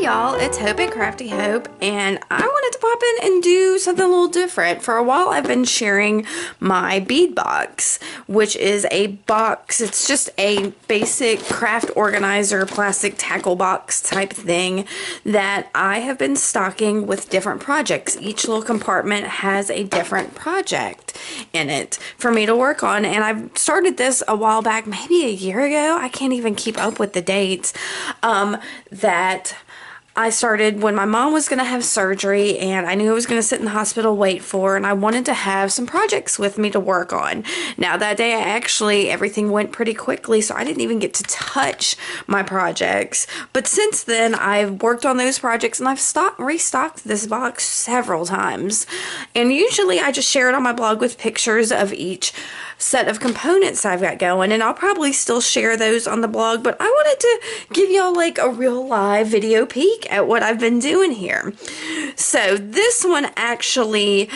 y'all, it's Hope and Crafty Hope, and I wanted to pop in and do something a little different. For a while I've been sharing my bead box, which is a box. It's just a basic craft organizer plastic tackle box type thing that I have been stocking with different projects. Each little compartment has a different project in it for me to work on, and I've started this a while back, maybe a year ago. I can't even keep up with the dates. That I started when my mom was going to have surgery, and I knew I was going to sit in the hospital wait for her, and I wanted to have some projects with me to work on. Now that day everything went pretty quickly, so I didn't even get to touch my projects. But since then I've worked on those projects, and I've restocked this box several times. And usually I just share it on my blog with pictures of each set of components I've got going, and I'll probably still share those on the blog, but I wanted to give y'all like a real live video peek at what I've been doing here. So this one actually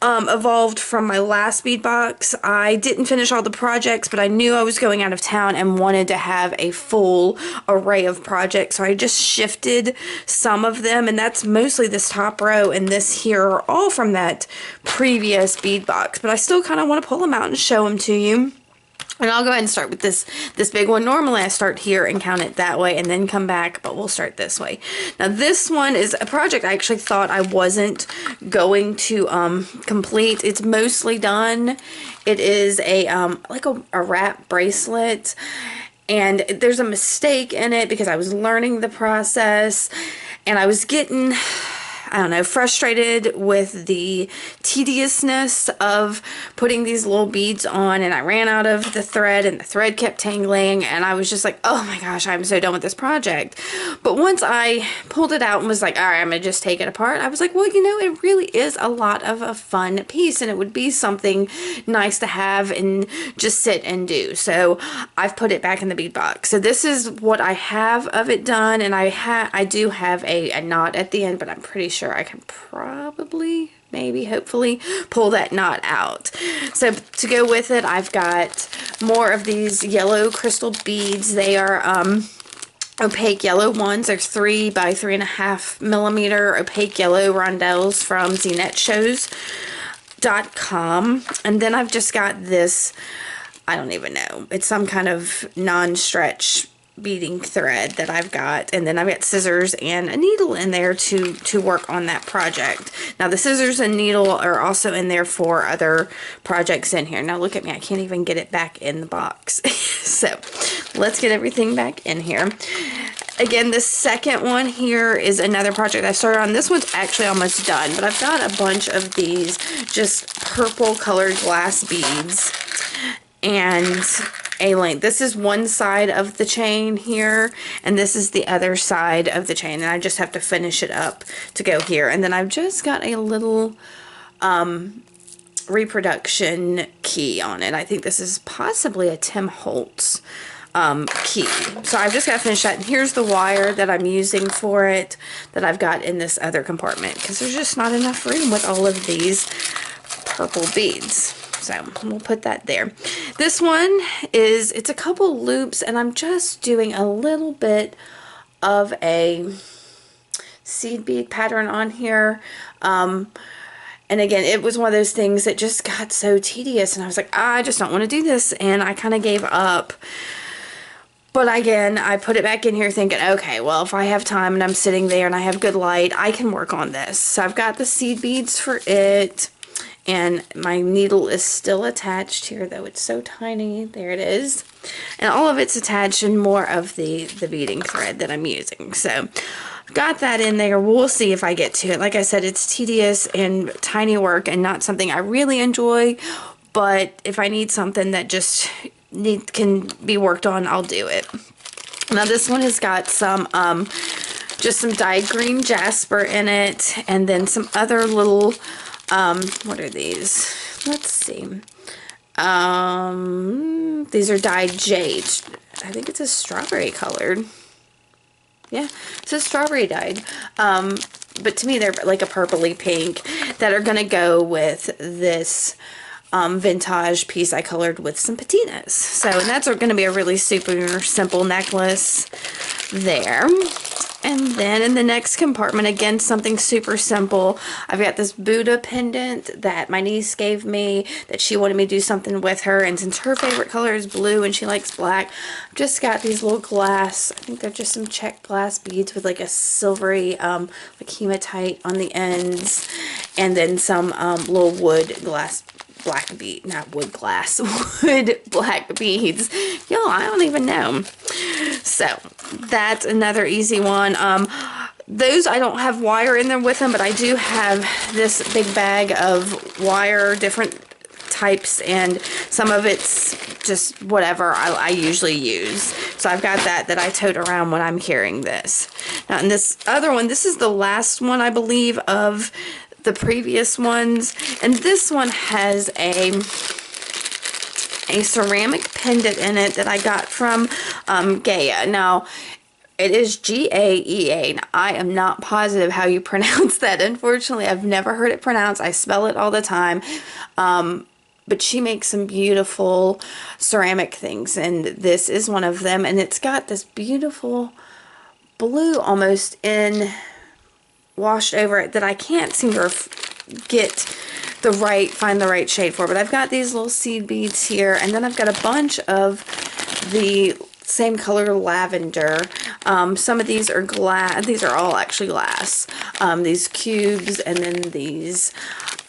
evolved from my last bead box. I didn't finish all the projects, but I knew I was going out of town and wanted to have a full array of projects, so I just shifted some of them, and that's mostly this top row and this here are all from that previous bead box, but I still kind of want to pull them out and show them to you. And I'll go ahead and start with this big one. Normally I start here and count it that way and then come back, but we'll start this way. Now this one is a project I actually thought I wasn't going to complete. It's mostly done. It is a like a wrap bracelet, and there's a mistake in it because I was learning the process and I was getting, I don't know, frustrated with the tediousness of putting these little beads on, and I ran out of the thread and the thread kept tangling, and I was just like, oh my gosh, I'm so done with this project. But once I pulled it out and was like, all right, I'm gonna just take it apart, I was like, well, you know, it really is a lot of a fun piece, and it would be something nice to have and just sit and do. So I've put it back in the bead box. So this is what I have of it done, and I do have a knot at the end, but I'm pretty sure I can probably, maybe, hopefully pull that knot out. So to go with it, I've got more of these yellow crystal beads. They are opaque yellow ones. They're 3 by 3.5 millimeter opaque yellow rondelles from ZNetShows.com. And then I've just got this, I don't even know, it's some kind of non-stretch beading thread that I've got, and then I've got scissors and a needle in there to work on that project. Now the scissors and needle are also in there for other projects in here. Now look at me, I can't even get it back in the box. So let's get everything back in here. Again, the second one here is another project I started on. This one's actually almost done, but I've got a bunch of these just purple colored glass beads and a length. This is one side of the chain here, and this is the other side of the chain, and I just have to finish it up to go here. And then I've just got a little reproduction key on it. I think this is possibly a Tim Holtz key. So I've just got to finish that, and here's the wire that I'm using for it that I've got in this other compartment, because there's just not enough room with all of these purple beads. So we'll put that there. This one is, it's a couple loops, and I'm just doing a little bit of a seed bead pattern on here. And again, it was one of those things that just got so tedious, and I was like, I just don't want to do this, and I kind of gave up. But again, I put it back in here thinking, okay, well, if I have time and I'm sitting there and I have good light, I can work on this. So I've got the seed beads for it. And my needle is still attached here, though it's so tiny. There it is. And all of it's attached in more of the beading thread that I'm using. So got that in there. We'll see if I get to it. Like I said, it's tedious and tiny work and not something I really enjoy. But if I need something that just can be worked on, I'll do it. Now this one has got some just some dyed green jasper in it, and then some other little what are these? Let's see. These are dyed jade. I think it's a strawberry colored. Yeah, it's a strawberry dyed. But to me, they're like a purpley pink that are going to go with this vintage piece I colored with some patinas. So, and that's going to be a really super simple necklace there. And then in the next compartment, again, something super simple. I've got this Buddha pendant that my niece gave me that she wanted me to do something with her. And since her favorite color is blue and she likes black, I've just got these little glass, I think they're just some check glass beads with like a silvery, like hematite on the ends. And then some little wood glass black bead, not wood glass, wood black beads. Y'all, I don't even know. So that's another easy one. Those I don't have wire in there with them, but I do have this big bag of wire, different types, and some of it's just whatever I usually use. So I've got that I tote around when I'm carrying this. Now in this other one, this is the last one I believe of the previous ones, and this one has a ceramic pendant in it that I got from Gaia. Now it is G-A-E-A. Now, I am not positive how you pronounce that. Unfortunately, I've never heard it pronounced. I spell it all the time. But she makes some beautiful ceramic things, and this is one of them, and it's got this beautiful blue almost in washed over it that I can't seem to find the right shade for. But I've got these little seed beads here, and then I've got a bunch of the same color lavender. Some of these are glass. These are all actually glass. These cubes, and then these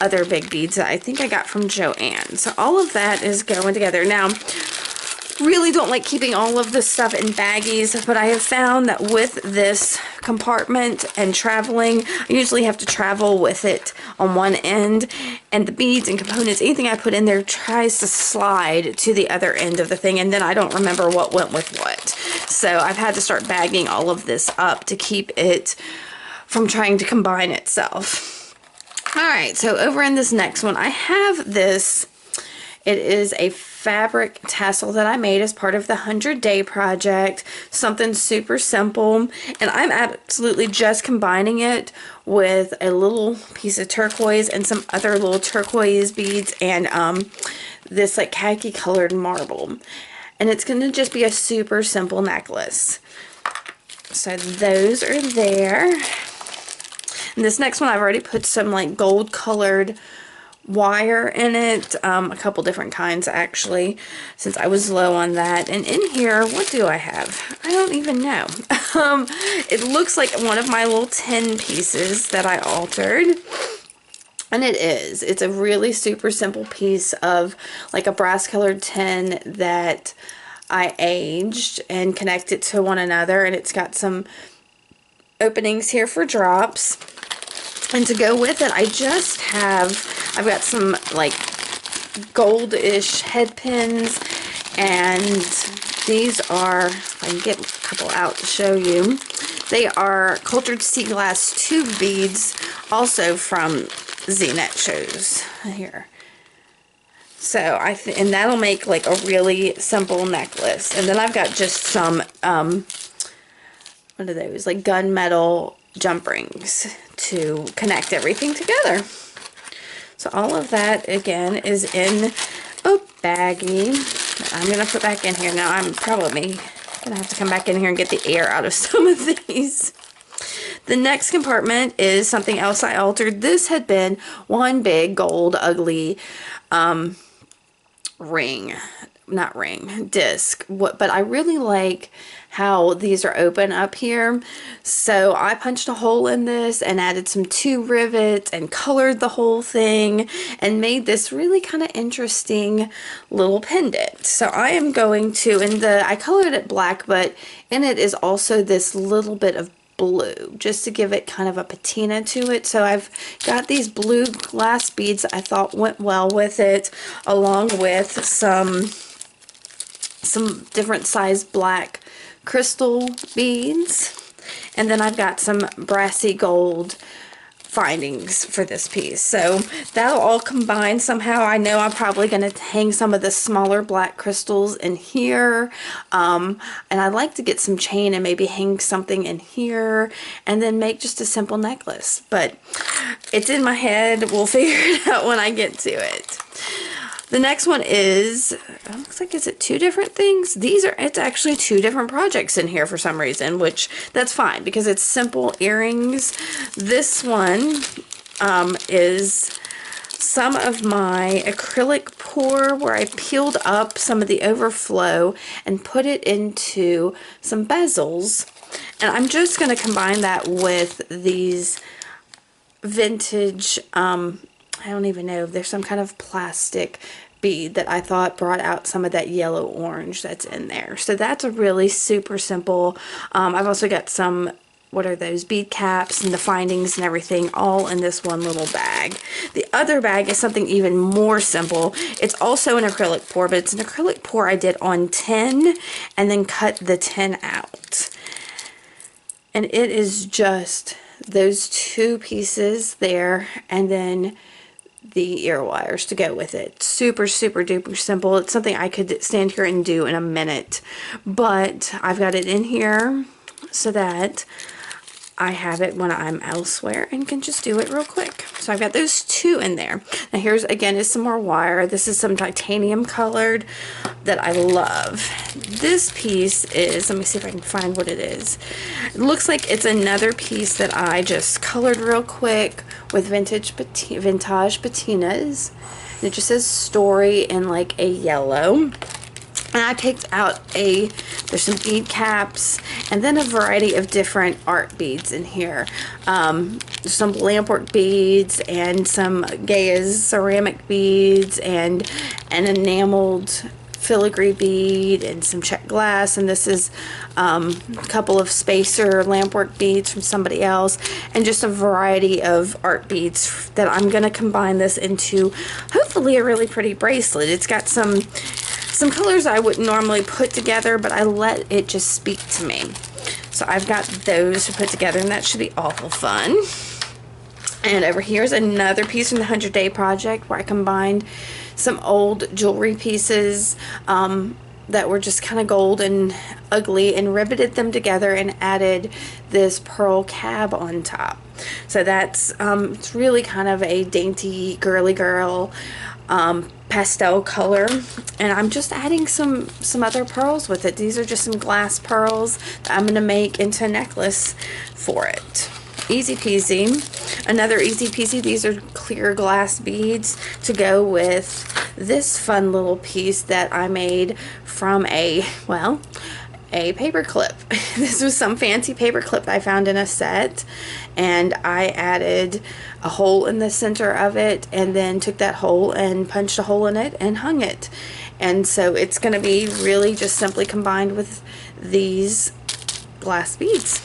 other big beads that I think I got from Joanne. So all of that is going together. Now, really don't like keeping all of this stuff in baggies, but I have found that with this compartment and traveling, I usually have to travel with it on one end, and the beads and components, anything I put in there tries to slide to the other end of the thing, and then I don't remember what went with what. So I've had to start bagging all of this up to keep it from trying to combine itself. Alright, so over in this next one, I have this. It is a fabric tassel that I made as part of the 100-day project. Something super simple. And I'm absolutely just combining it with a little piece of turquoise and some other little turquoise beads and this like khaki colored marble. And it's going to just be a super simple necklace. So those are there. And this next one I've already put some like gold colored wire in it, a couple different kinds actually, since I was low on that. And in here, what do I have? I don't even know. It looks like one of my little tin pieces that I altered, and it's a really super simple piece of like a brass colored tin that I aged and connected to one another, and it's got some openings here for drops. And to go with it, I've got some like goldish head pins, and these are, if I can get a couple out to show you, they are cultured sea glass tube beads, also from Z-Net shows here. So and that'll make like a really simple necklace. And then I've got just some what are those, like gunmetal jump rings to connect everything together. So all of that again is in a baggie that I'm gonna put back in here. Now I'm probably gonna have to come back in here and get the air out of some of these. The next compartment is something else I altered. This had been one big gold ugly disc, but I really like how these are open up here, so I punched a hole in this and added some 2 rivets and colored the whole thing and made this really kind of interesting little pendant. So I am going to, I colored it black, but in it is also this little bit of blue, just to give it kind of a patina to it. So I've got these blue glass beads that I thought went well with it, along with some different size black crystal beads, and then I've got some brassy gold findings for this piece. So that'll all combine somehow. I know I'm probably going to hang some of the smaller black crystals in here, and I'd like to get some chain and maybe hang something in here and then make just a simple necklace, but it's in my head. We'll figure it out when I get to it. The next one is, it looks like, is it two different things? It's actually two different projects in here for some reason, which that's fine because it's simple earrings. This one is some of my acrylic pour where I peeled up some of the overflow and put it into some bezels. And I'm just going to combine that with these vintage, I don't even know, there's some kind of plastic bead that I thought brought out some of that yellow orange that's in there. So that's a really super simple. I've also got some, what are those, bead caps and the findings and everything all in this one little bag. The other bag is something even more simple. It's also an acrylic pour, but it's an acrylic pour I did on tin and then cut the tin out. And it is just those two pieces there and then the ear wires to go with it. Super, super duper simple. It's something I could stand here and do in a minute, but I've got it in here so that I have it when I'm elsewhere and can just do it real quick. So I've got those two in there. Now here's, again, is some more wire. This is some titanium colored that I love. This piece is, let me see if I can find what it is. It looks like it's another piece that I just colored real quick with vintage patinas. And it just says story in like a yellow. And I picked out there's some bead caps and then a variety of different art beads in here. There's some lampwork beads and some Gaia's ceramic beads and an enameled filigree bead and some check glass, and this is a couple of spacer lampwork beads from somebody else, and just a variety of art beads that I'm going to combine this into hopefully a really pretty bracelet. It's got some colors I wouldn't normally put together, but I let it just speak to me. So I've got those to put together, and that should be awful fun. And over here is another piece from the 100-Day Project where I combined some old jewelry pieces that were just kind of gold and ugly and riveted them together and added this pearl cab on top. So that's it's really kind of a dainty girly girl pastel color, and I'm just adding some other pearls with it. These are just some glass pearls that I'm going to make into a necklace for it. Easy peasy. Another easy peasy, these are clear glass beads to go with this fun little piece that I made from a paper clip. This was some fancy paper clip I found in a set, and I added a hole in the center of it and then took that hole and punched a hole in it and hung it. And so it's going to be really just simply combined with these glass beads.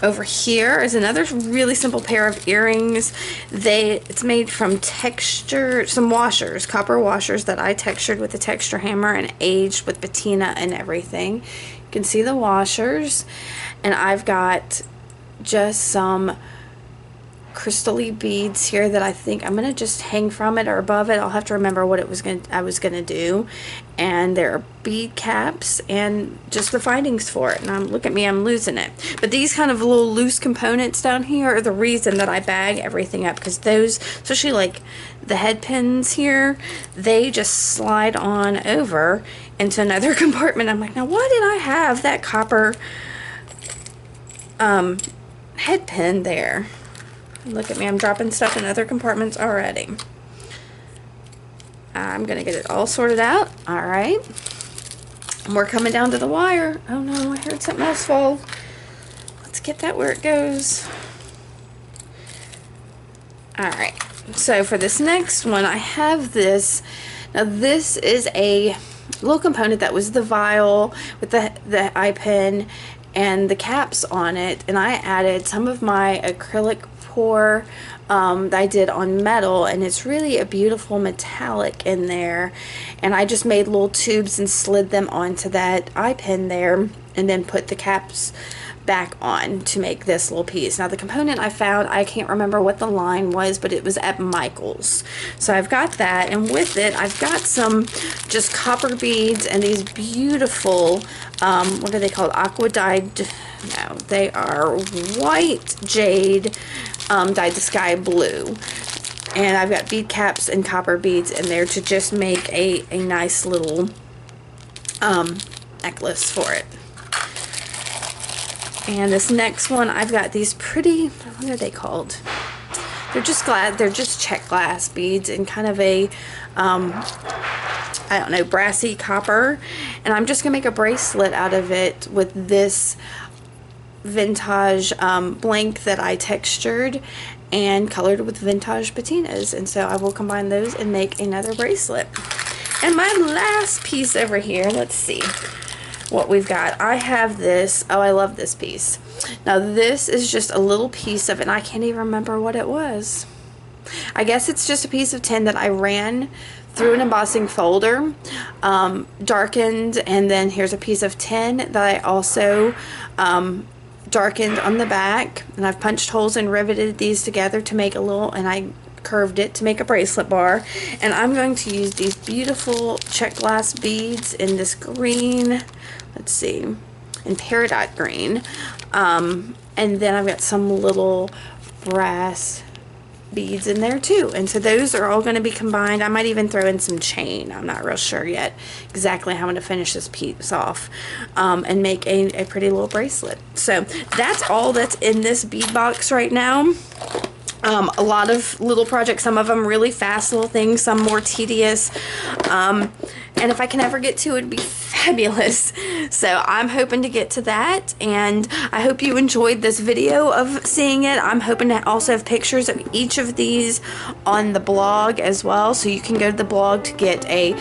Over here is another really simple pair of earrings. It's made from some washers, copper washers that I textured with a texture hammer and aged with patina and everything. You can see the washers, and I've got just some crystal-y beads here that I think I'm gonna just hang from it or above it. I'll have to remember what I was gonna do. And there are bead caps and just the findings for it. And look at me, I'm losing it. But these kind of little loose components down here are the reason that I bag everything up, because those, especially like the head pins here, they just slide on over into another compartment. I'm like, now why did I have that copper head pin there? Look at me, I'm dropping stuff in other compartments already. I'm going to get it all sorted out. Alright. We're coming down to the wire. Oh no, I heard something else fall. Let's get that where it goes. Alright. So for this next one, I have this. Now this is a little component that was the vial with the eye pin and the caps on it. And I added some of my acrylic pour that I did on metal, and it's really a beautiful metallic in there, and I just made little tubes and slid them onto that eye pin there and then put the caps back on to make this little piece. Now the component I found, I can't remember what the line was, but it was at Michael's. So I've got that, and with it I've got some just copper beads and these beautiful what are they called, aqua dyed, no, they are white jade dyed the sky blue. And I've got bead caps and copper beads in there to just make a nice little necklace for it. And this next one, I've got these pretty, what are they called? They're just check glass beads in kind of a, I don't know, brassy copper. And I'm just gonna make a bracelet out of it with this vintage blank that I textured and colored with vintage patinas. And so I will combine those and make another bracelet. And my last piece over here, let's see what we've got. I have this, oh, I love this piece. Now this is just a little piece of it, and I can't even remember what it was. I guess it's just a piece of tin that I ran through an embossing folder, darkened, and then here's a piece of tin that I also darkened on the back, and I've punched holes and riveted these together to make a little, and I curved it to make a bracelet bar. And I'm going to use these beautiful check glass beads in this green, let's see, in peridot green, and then I've got some little brass beads in there too, and so those are all going to be combined. I might even throw in some chain. I'm not real sure yet exactly how I'm going to finish this piece off, and make a pretty little bracelet. So that's all that's in this bead box right now. A lot of little projects, some of them really fast little things, some more tedious, and if I can ever get to it, it'd be fabulous. So I'm hoping to get to that, and I hope you enjoyed this video of seeing it. I'm hoping to also have pictures of each of these on the blog as well, so you can go to the blog to get a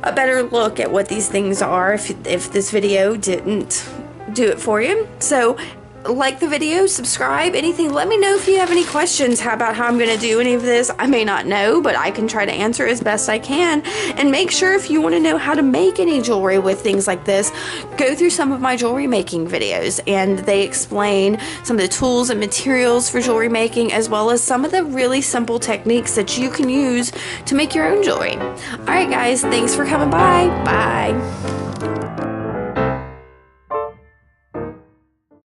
better look at what these things are if this video didn't do it for you. So like the video, subscribe, anything. Let me know if you have any questions about how I'm going to do any of this. I may not know, but I can try to answer as best I can. And make sure, if you want to know how to make any jewelry with things like this, go through some of my jewelry making videos, and they explain some of the tools and materials for jewelry making, as well as some of the really simple techniques that you can use to make your own jewelry. Alright guys, thanks for coming by. Bye.